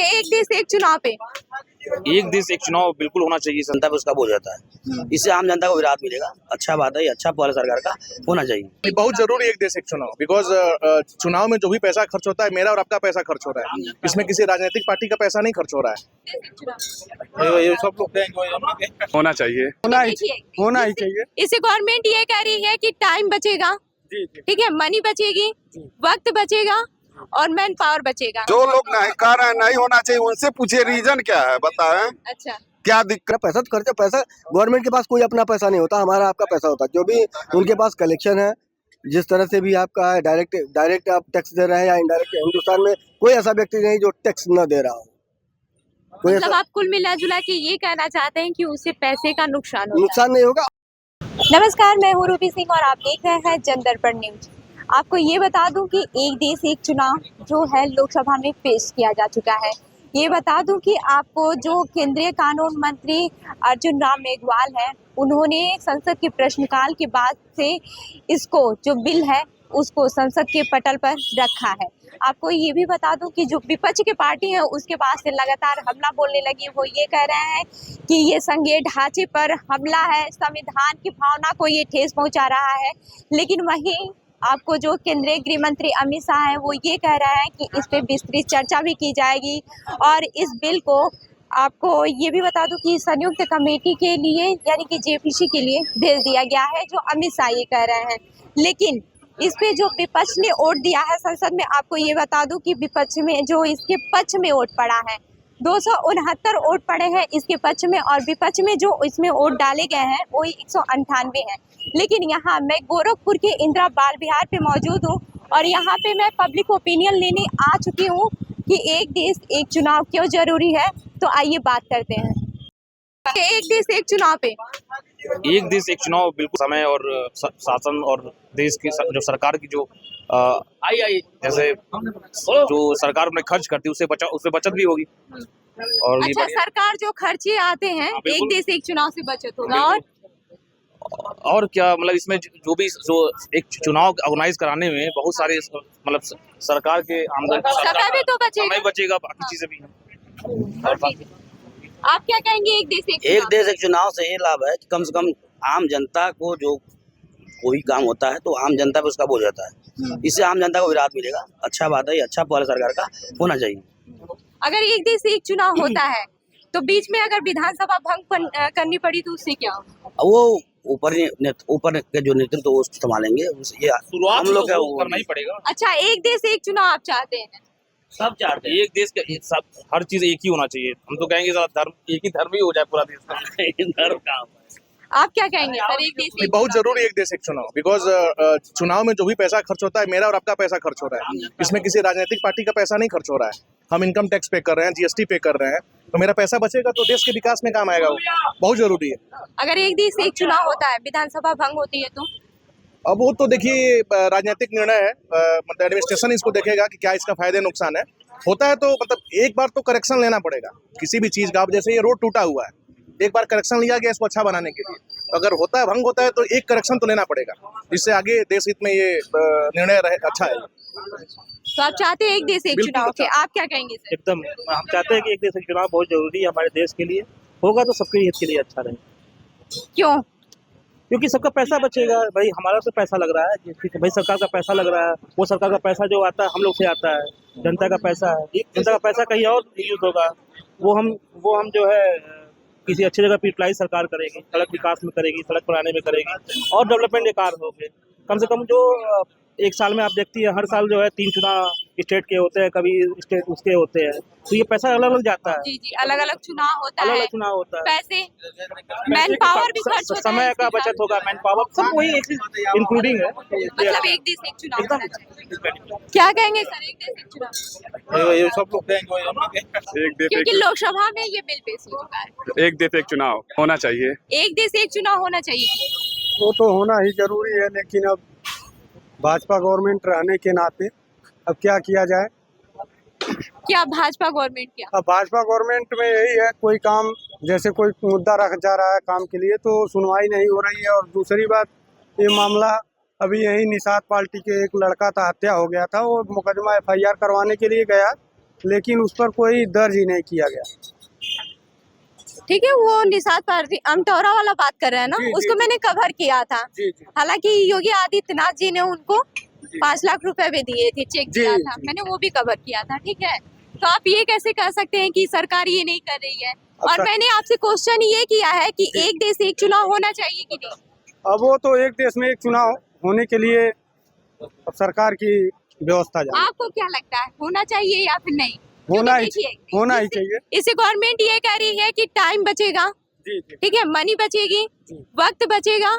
एक देश एक चुनाव पे एक देश एक चुनाव बिल्कुल होना चाहिए। जनता पे उसका बोझ जाता है, इससे आम जनता को भी राहत मिलेगा। अच्छा बात है, ये अच्छा पहल सरकार का होना चाहिए। बहुत जरूरी एक देश एक चुनाव, बिकॉज चुनाव में जो भी पैसा खर्च होता है मेरा और आपका पैसा खर्च हो रहा है, इसमें किसी राजनीतिक पार्टी का पैसा नहीं खर्च हो रहा है। ये सब लोग होना चाहिए, होना ही चाहिए। इसे गवर्नमेंट ये कह रही है कि टाइम बचेगा, ठीक है, मनी बचेगी, वक्त बचेगा और मैन पावर बचेगा। जो लोग नहीं कह रहे हैं नहीं होना चाहिए, उनसे पूछिए रीजन क्या है, बताएं अच्छा, क्या दिक्कत। पैसा तो खर्चा, पैसा गवर्नमेंट के पास कोई अपना पैसा नहीं होता, हमारा आपका पैसा होता है। जो भी उनके पास कलेक्शन है, जिस तरह से भी आपका है, डायरेक्ट आप टैक्स दे रहे हैं या इनडायरेक्ट, हिंदुस्तान में कोई ऐसा व्यक्ति नहीं जो टैक्स न दे रहा हो। मतलब आप कुल मिला जुला के ये कहना चाहते हैं कि उससे पैसे का नुकसान होगा। नुकसान नहीं होगा। नमस्कार, मैं हूँ रूबी सिंह और आप देख रहे हैं जनदर्पण न्यूज। आपको ये बता दूं कि एक देश एक चुनाव जो है लोकसभा में पेश किया जा चुका है। ये बता दूं कि आपको जो केंद्रीय कानून मंत्री अर्जुन राम मेघवाल हैं, उन्होंने संसद के प्रश्नकाल के बाद से इसको जो बिल है उसको संसद के पटल पर रखा है। आपको ये भी बता दूं कि जो विपक्ष के पार्टी है उसके पास से लगातार हमला बोलने लगी। वो ये कह रहे हैं कि ये संघीय ढांचे पर हमला है, संविधान की भावना को ये ठेस पहुंचा रहा है। लेकिन वहीं आपको जो केंद्रीय गृह मंत्री अमित शाह हैं वो ये कह रहे हैं कि इस पे विस्तृत चर्चा भी की जाएगी और इस बिल को आपको ये भी बता दूं कि संयुक्त कमेटी के लिए यानी कि जेपीसी के लिए भेज दिया गया है, जो अमित शाह ये कह रहे हैं। लेकिन इस पे जो विपक्ष ने वोट दिया है संसद में, आपको ये बता दूं कि विपक्ष में जो इसके पक्ष में वोट पड़ा है 269 वोट पड़े हैं इसके पक्ष में, और विपक्ष में जो इसमें वोट डाले गए हैं वो 198 हैं। लेकिन यहाँ मैं गोरखपुर के इंदिरा बाल विहार पे मौजूद हूँ और यहाँ पे मैं पब्लिक ओपिनियन लेने आ चुकी हूँ कि एक देश एक चुनाव क्यों जरूरी है। तो आइए बात करते हैं एक देश एक चुनाव पे। एक देश एक चुनाव बिल्कुल समय और शासन और देश की जो सरकार की जो जैसे जो सरकार में खर्च करती है उससे बचत भी होगी। और अच्छा, ये सरकार जो खर्चे आते हैं एक देश एक चुनाव से बचत होगा। और क्या मतलब इसमें जो एक चुनाव ऑर्गेनाइज कराने में बहुत सारे मतलब सरकार के आमदनी समय भी तो समय बचेगा, बाकी चीजें भी हैं। आप क्या कहेंगे एक देश एक चुनाव से ये लाभ है कि कम से कम आम जनता को जो कोई काम होता है तो आम जनता पे उसका बोझ जाता है, इससे आम जनता को भी राहत मिलेगा। अच्छा बात है, ये अच्छा पहल सरकार का होना चाहिए। अगर एक देश एक चुनाव होता है तो बीच में अगर विधानसभा भंग करनी पड़ी तो उससे क्या होगा? वो ऊपर के जो नेतृत्व वो संभालेंगे, ये हम लोग क्या करना ही पड़ेगा। अच्छा, एक देश एक चुनाव आप चाहते हैं? सब चाहते हैं एक देश का सब हर चीज एक ही होना चाहिए। हम तो कहेंगे धर्म एक ही धर्म ही हो जाए पूरा देश का। धर्म का आप क्या कहेंगे सर? एक देश एक बहुत जरूरी एक देश एक चुनाव, बिकॉज चुनाव में जो भी पैसा खर्च होता है मेरा और आपका पैसा खर्च हो रहा है, इसमें किसी राजनीतिक पार्टी का पैसा नहीं खर्च हो रहा है। हम इनकम टैक्स पे कर रहे हैं, जीएसटी पे कर रहे हैं, तो मेरा पैसा बचेगा तो देश के विकास में काम आएगा। वो बहुत जरूरी है। अगर एक देश एक चुनाव होता है, विधानसभा भंग होती है तो? अब वो तो देखिए राजनीतिक निर्णय है, मतलब एडमिनिस्ट्रेशन इसको देखेगा कि क्या इसका फायदे नुकसान है। होता है तो मतलब एक बार तो करेक्शन लेना पड़ेगा किसी भी चीज का। अब जैसे ये रोड टूटा हुआ है, एक बार करेक्शन लिया गया इसको अच्छा बनाने के लिए, तो अगर होता है भंग होता है तो एक करेक्शन तो लेना पड़ेगा, जिससे आगे देश हित में ये निर्णय रहे अच्छा है। तो आप चाहते हैं एक देश एक चुनाव के, आप क्या कहेंगे सर? एकदम, हम चाहते हैं कि एक देश एक चुनाव बहुत जरूरी है हमारे देश के लिए। होगा तो सबके हित के लिए अच्छा रहे। क्यों? क्योंकि सबका पैसा बचेगा। भाई हमारा तो पैसा लग रहा है, भाई सरकार का पैसा लग रहा है, वो सरकार का पैसा जो आता है हम लोग से आता है, जनता का पैसा है। जनता का पैसा कहीं और यूज होगा, वो हम जो है किसी अच्छी जगह पे यूटिलाइज सरकार करेगी, सड़क विकास में करेगी, सड़क बनाने में करेगी और डेवलपमेंट के कार्य होंगे। कम से कम जो एक साल में आप देखती है, हर साल जो है 3 चुनाव स्टेट के होते हैं, कभी स्टेट उसके होते हैं, तो ये पैसा अलग अलग जाता है। जी, अलग अलग चुनाव होता है, अलग अलग चुनाव होता है, पैसे मैन पावर भी खर्च होता है, समय का बचत होगा, मैन पावर सब वही इंक्लूडिंग है। मतलब एक देश एक चुनाव होना चाहिए। क्या कहेंगे सर एक देश एक चुनाव? ये सब लोग कहेंगे क्योंकि लोकसभा में ये बिल पेश हो चुका है। एक देश एक चुनाव होना चाहिए। एक देश एक चुनाव होना चाहिए। वो तो होना ही जरूरी है, लेकिन अब भाजपा गवर्नमेंट रहने के नाते अब क्या किया जाए। क्या भाजपा गवर्नमेंट क्या? अब भाजपा गवर्नमेंट में यही है, कोई काम जैसे कोई मुद्दा रख जा रहा है काम के लिए तो सुनवाई नहीं हो रही है। और दूसरी बात, ये मामला अभी यही निषाद पार्टी के एक लड़का था, हत्या हो गया था, वो मुकदमा FIR करवाने के लिए गया, लेकिन उस पर कोई दर्ज ही नहीं किया गया। ठीक है, वो निषाद पार्टी अमटौरा वाला बात कर रहे हैं ना, जी, उसको जी। मैंने कवर किया था। जी जी हालांकि योगी आदित्यनाथ जी ने उनको 5 लाख रुपए भी दिए थे, चेक जी, किया था, जी। मैंने वो भी कवर किया था। ठीक है, तो आप ये कैसे कह सकते हैं कि सरकार ये नहीं कर रही है? और अच्छा। मैंने आपसे क्वेश्चन ये किया है कि एक देश एक चुनाव होना चाहिए कि नहीं? अब वो तो एक देश में एक चुनाव होने के लिए अब सरकार की व्यवस्था जाए। आपको क्या लगता है, होना चाहिए या फिर नहीं? होना क्योंकि ही देखिए, होना ही इससे- चाहिए। इससे गवर्नमेंट ये कह रही है कि टाइम बचेगा, जी जी ठीक है, मनी बचेगी, वक्त बचेगा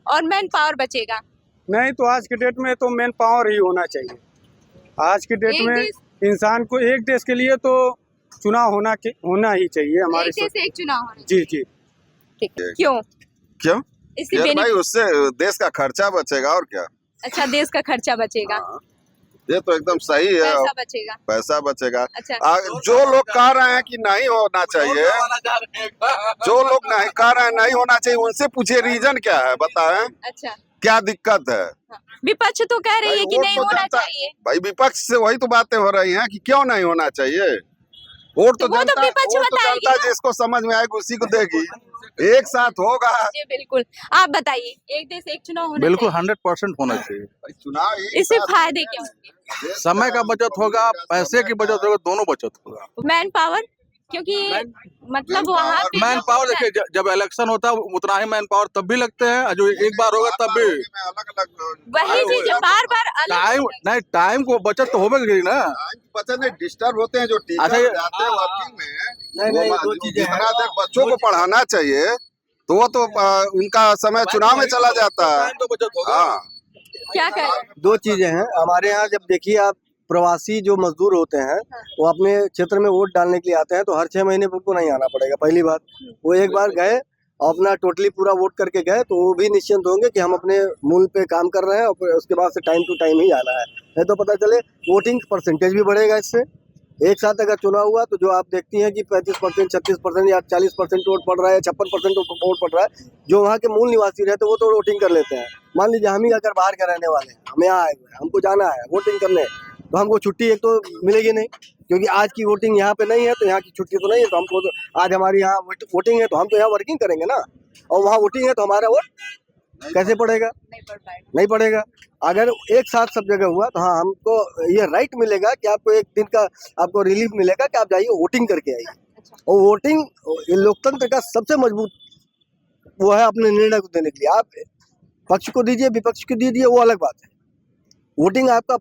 और मैन पावर बचेगा। नहीं तो आज के डेट में तो मैन पावर ही होना चाहिए। आज के डेट एक में देश- इंसान को एक देश के लिए तो चुनाव होना ही चाहिए हमारे एक देश एक चुनाव होना जी जी ठीक। क्यों? क्यों इससे यार भाई, बेनिफिट, उससे देश का खर्चा बचेगा और क्या। अच्छा देश का खर्चा बचेगा, हाँ, ये तो एकदम सही है। पैसा बचेगा। पैसा बचेगा। अच्छा, जो लोग कह रहे हैं कि नहीं होना चाहिए, जो लोग नहीं कह रहे हैं नहीं होना चाहिए, उनसे पूछिए रीजन क्या है, बताएं अच्छा, क्या दिक्कत है। हाँ। विपक्ष तो कह रही है भाई, कि वोट नहीं तो होना जनता- चाहिए। भाई विपक्ष से वही तो बातें हो रही हैं कि क्यों नहीं होना चाहिए। वोट तो तो वो तो जनता, विपक्ष वोट तो बताएगी जनता ना। जिसको समझ में आएगी उसी को देगी। एक साथ होगा। जी बिल्कुल, आप बताइए, एक देश एक चुनाव होना बिल्कुल चाहिए? 100% होना चाहिए। भाई, चुनाव एक इससे साथ- फायदे क्या होंगे? समय का बचत होगा, पैसे की बचत होगा, दोनों बचत होगा। मैन पावर, क्योंकि मतलब वहाँ पे मैन जो पावर होता है- देखिए, जब इलेक्शन होता है उतना ही मैन पावर तब भी लगते हैं, और जो एक बार होगा तब भी अलग वही चीज बार बार टाइम नहीं, टाइम को बचत तो होगा ही ना। बच्चे नहीं डिस्टर्ब होते हैं जो टीचर अच्छा, ये- जाते हैं वर्किंग में। नहीं, वो दो चीजें हैं। जितना देर बच्चों को पढ़ाना चाहिए तो वो तो उनका समय चुनाव में चला जाता है। टाइम तो बचत होगा। हाँ, क्या कर रहे हैं? दो चीजें हैं हमारे यहाँ। जब देखिए आप प्रवासी जो मजदूर होते हैं वो अपने क्षेत्र में वोट डालने के लिए आते हैं, तो हर 6 महीने उनको नहीं आना पड़ेगा। पहली बात, वो एक बार गए और अपना टोटली पूरा वोट करके गए तो वो भी निश्चिंत होंगे कि हम अपने मूल पे काम कर रहे हैं, और फिर उसके बाद से टाइम टू टाइम ही आना है। नहीं तो पता चले वोटिंग परसेंटेज भी बढ़ेगा इससे। एक साथ अगर चुनाव हुआ तो जो आप देखती हैं कि 35%, 36% या 40% वोट पड़ रहा है, 56% वोट पड़ रहा है, जो वहाँ के मूल निवासी रहते हैं वो तो वोटिंग कर लेते हैं। मान लीजिए हम ही अगर बाहर के रहने वाले हैं, हम यहाँ आए हुए हैं, हमको जाना है वोटिंग करने, तो हमको छुट्टी एक तो मिलेगी नहीं, क्योंकि आज की वोटिंग यहाँ पे नहीं है, तो यहाँ की छुट्टी तो नहीं है, तो हमको तो आज हमारी यहाँ वोटिंग है तो हम तो यहाँ वर्किंग करेंगे ना, और वहाँ वोटिंग है तो हमारा वोट कैसे पड़ेगा? नहीं पढ़ पाएगा। नहीं पड़ेगा। अगर एक साथ सब जगह हुआ तो हाँ, हमको ये राइट मिलेगा कि आपको एक दिन का आपको रिलीफ मिलेगा कि आप जाइए वोटिंग करके आइए। और वोटिंग ये लोकतंत्र का सबसे मजबूत वो है, अपने निर्णय को देने के लिए। आप पक्ष को दीजिए, विपक्ष को दीजिए, वो अलग बात है। वोटिंग आपका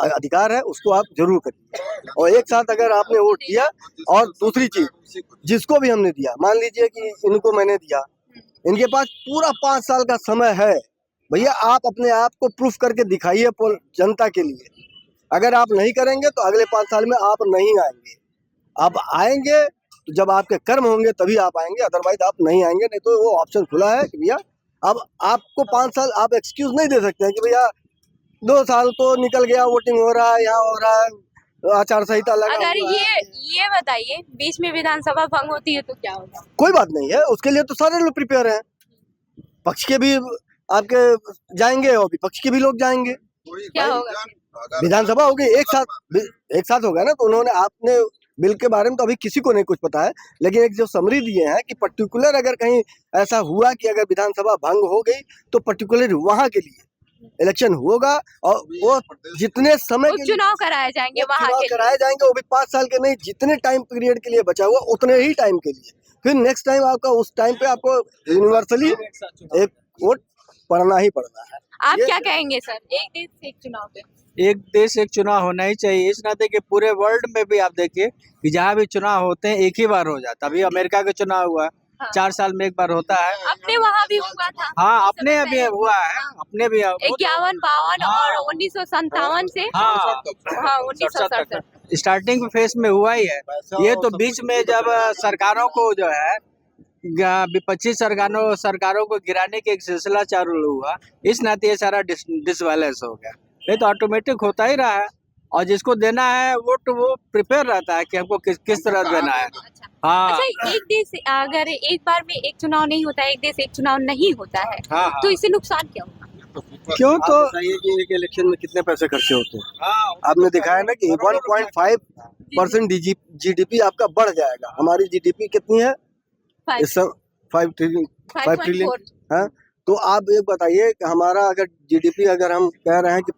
अधिकार है, उसको आप जरूर करिए। और एक साथ अगर आपने वोट दिया, और दूसरी चीज जिसको भी हमने दिया, मान लीजिए कि इनको मैंने दिया, इनके पास पूरा 5 साल का समय है। भैया आप अपने आप को प्रूफ करके दिखाइए जनता के लिए। अगर आप नहीं करेंगे तो अगले 5 साल में आप नहीं आएंगे। आप आएंगे तो जब आपके कर्म होंगे तभी आप आएंगे, अदरवाइज आप नहीं आएंगे। नहीं तो वो ऑप्शन खुला है कि भैया अब आपको 5 साल आप एक्सक्यूज नहीं दे सकते हैं कि भैया 2 साल तो निकल गया, वोटिंग हो रहा है, यहाँ हो रहा है, आचार संहिता लगा अगर हुआ है। ये बताइए, बीच में विधानसभा भंग होती है तो क्या होगा? कोई बात नहीं है, उसके लिए तो सारे लोग प्रिपेयर हैं। पक्ष के भी आपके जाएंगे और विपक्ष के भी लोग जाएंगे। क्या होगा? विधानसभा होगी एक साथ होगा ना। तो उन्होंने आपने बिल के बारे में तो अभी किसी को नहीं कुछ पता है, लेकिन एक जो समरी दिए हैं कि पर्टिकुलर अगर कहीं ऐसा हुआ कि अगर विधानसभा भंग हो गई तो पर्टिकुलर वहां के लिए इलेक्शन होगा, और वो जितने समय के लिए उपचुनाव कराए जाएंगे वहाँ चुनाव के लिए। कराए जाएंगे, वो भी 5 साल के नहीं, जितने टाइम पीरियड के लिए बचा हुआ उतने ही टाइम के लिए। फिर नेक्स्ट टाइम आपका उस टाइम पे आपको यूनिवर्सली एक वोट पढ़ना ही पड़ना है। आप ये- क्या कहेंगे सर, एक देश एक चुनाव पे? एक देश एक चुनाव होना ही चाहिए। इस नाते कि पूरे वर्ल्ड में भी आप देखिए कि जहाँ भी चुनाव होते हैं एक ही बार हो जाता है। अभी अमेरिका का चुनाव हुआ, हाँ। 4 साल में एक बार होता है। अपने वहाँ भी हुआ था। हाँ, अपने अभी हुआ है, अपने भी 51, 52 और 1957 से हाँ 1967 स्टार्टिंग फेज में हुआ ही है। ये तो बीच में जब सरकारों को जो है विपक्षी सरकारों को गिराने के एक सिलसिला चालू हुआ, इस नाते ये सारा डिसबैलेंस हो गया। ये तो ऑटोमेटिक होता ही रहा है, और जिसको देना है वोट वो प्रिपेयर रहता है कि हमको किस तरह देना है। हाँ अच्छा, एक देश अगर एक बार में एक चुनाव नहीं होता है, एक देश एक चुनाव नहीं होता है, हाँ तो इससे नुकसान क्या होगा? क्यों तो बताइए कि एक इलेक्शन में कितने पैसे खर्चे होते हैं? आपने दिखाया ना कि परसेंट जीडीपी आपका बढ़ जाएगा। हमारी जीडीपी कितनी है इस समय? 5 ट्रिलियन है। तो आप एक बताइए कि हमारा अगर जीडीपी, अगर हम कह रहे हैं कि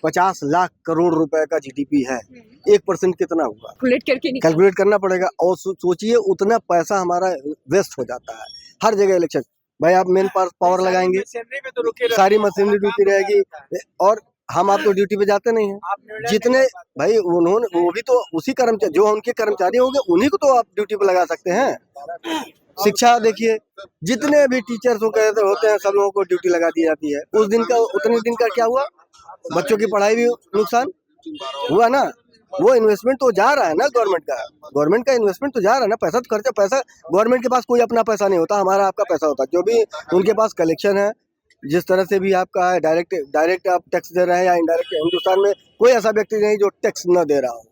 50 लाख करोड़ रुपए का जीडीपी है, 1% कितना हुआ? कैलकुलेट करना पड़ेगा। और सोचिए उतना पैसा हमारा वेस्ट हो जाता है हर जगह। इलेक्शन भाई आप मेन पावर लगाएंगे, सारी मशीनरी ड्यूटी रहेगी, और हम आप तो ड्यूटी पे जाते नहीं हैं। जितने भाई उन्होंने, वो भी तो उसी कर्मचारी, जो उनके कर्मचारी होंगे उन्हीं को तो आप ड्यूटी पे लगा सकते हैं। शिक्षा देखिए, जितने भी टीचर्स होते हैं सब लोगों को ड्यूटी लगा दी जाती है। उस दिन का, उतने दिन का क्या हुआ? बच्चों की पढ़ाई भी नुकसान हुआ ना। वो इन्वेस्टमेंट तो जा रहा है ना गवर्नमेंट का इन्वेस्टमेंट तो जा रहा है ना। पैसा तो खर्चा, पैसा गवर्नमेंट के पास कोई अपना पैसा नहीं होता, हमारा आपका पैसा होता है। जो भी उनके पास कलेक्शन है, जिस तरह से भी आपका है, डायरेक्ट आप टैक्स दे रहे हैं या इनडायरेक्ट, हिंदुस्तान में कोई ऐसा व्यक्ति नहीं जो टैक्स न दे रहा हो।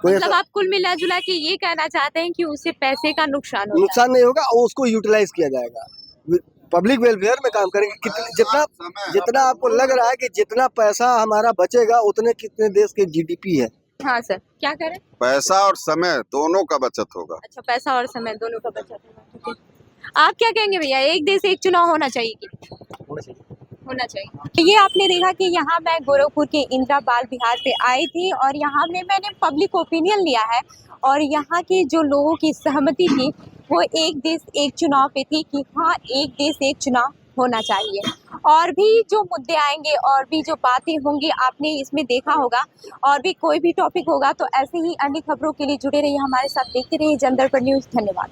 मतलब आप कुल मिला जुला के ये कहना चाहते हैं कि उसे पैसे का नुकसान नहीं होगा, और उसको यूटिलाइज किया जाएगा, पब्लिक वेलफेयर में काम करेंगे। जितना आपको लग रहा है कि जितना पैसा हमारा बचेगा उतने कितने देश के जीडीपी है। हाँ सर, क्या करें? पैसा और समय दोनों का बचत होगा। अच्छा, पैसा और समय दोनों का बचत होगा। ठीक है। आप क्या कहेंगे भैया, एक देश एक चुनाव होना चाहिए कि होना चाहिए? ये आपने देखा कि यहाँ मैं गोरखपुर के इंदिरा बाल विहार पे आई थी और यहाँ में मैंने पब्लिक ओपिनियन लिया है, और यहाँ के जो लोगों की सहमति थी वो एक देश एक चुनाव पे थी कि हाँ, एक देश एक चुनाव होना चाहिए। और भी जो मुद्दे आएंगे और भी जो बातें होंगी आपने इसमें देखा होगा, और भी कोई भी टॉपिक होगा तो ऐसे ही अन्य खबरों के लिए जुड़े रहिए हमारे साथ, देखते रहिए जनदर्पण न्यूज़। धन्यवाद।